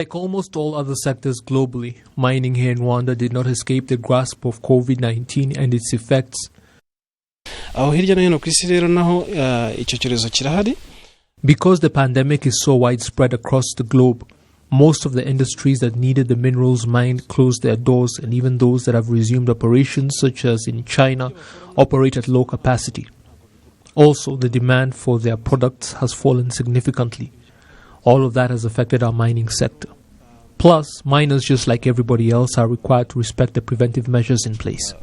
Like almost all other sectors globally, mining here in Rwanda did not escape the grasp of COVID-19 and its effects. Because the pandemic is so widespread across the globe, most of the industries that needed the minerals mined closed their doors, and even those that have resumed operations, such as in China, operate at low capacity. Also, the demand for their products has fallen significantly. All of that has affected our mining sector. Plus, miners, just like everybody else, are required to respect the preventive measures in place.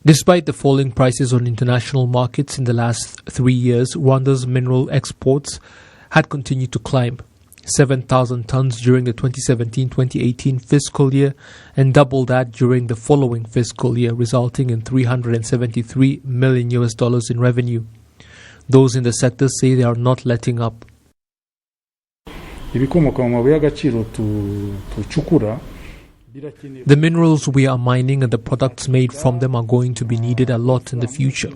Despite the falling prices on international markets in the last 3 years, Rwanda's mineral exports had continued to climb. 7,000 tons during the 2017-2018 fiscal year and double that during the following fiscal year, resulting in $373 million in revenue. Those in the sector say they are not letting up. The minerals we are mining and the products made from them are going to be needed a lot in the future.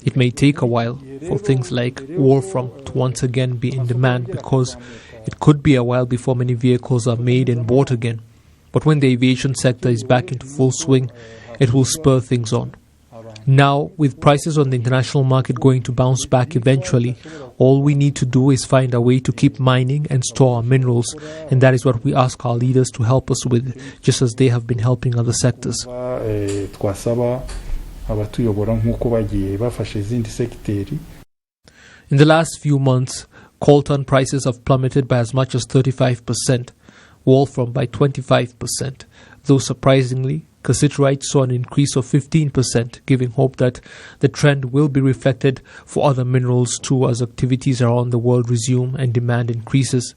It may take a while for things like wolfram to once again be in demand, because it could be a while before many vehicles are made and bought again. But when the aviation sector is back into full swing, it will spur things on. Now, with prices on the international market going to bounce back eventually, all we need to do is find a way to keep mining and store our minerals, and that is what we ask our leaders to help us with, just as they have been helping other sectors. In the last few months, coltan prices have plummeted by as much as 35%, wolfram by 25%, though surprisingly, cassiterite saw an increase of 15%, giving hope that the trend will be reflected for other minerals too as activities around the world resume and demand increases.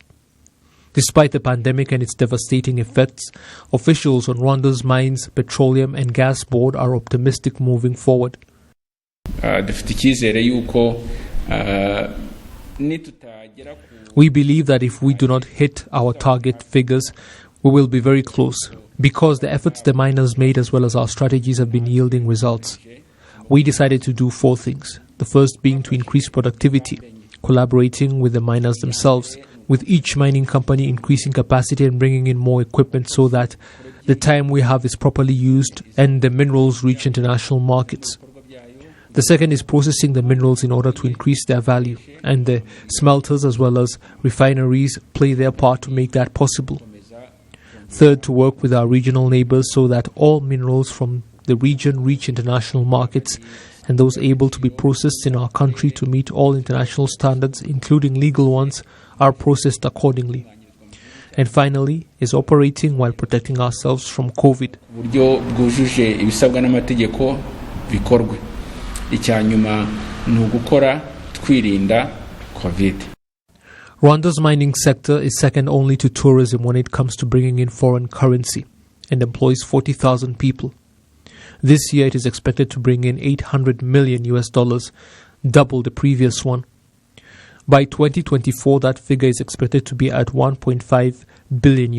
Despite the pandemic and its devastating effects, officials on Rwanda's Mines, Petroleum and Gas Board are optimistic moving forward. We believe that if we do not hit our target figures, we will be very close, because the efforts the miners made as well as our strategies have been yielding results. We decided to do 4 things. The first being to increase productivity, collaborating with the miners themselves, with each mining company increasing capacity and bringing in more equipment so that the time we have is properly used and the minerals reach international markets. The second is processing the minerals in order to increase their value, and the smelters as well as refineries play their part to make that possible. Third, to work with our regional neighbors so that all minerals from the region reach international markets, and those able to be processed in our country to meet all international standards, including legal ones, are processed accordingly. And finally, is operating while protecting ourselves from COVID. Rwanda's mining sector is second only to tourism when it comes to bringing in foreign currency, and employs 40,000 people. This year it is expected to bring in $800 million, double the previous one. By 2024, that figure is expected to be at $1.5 billion.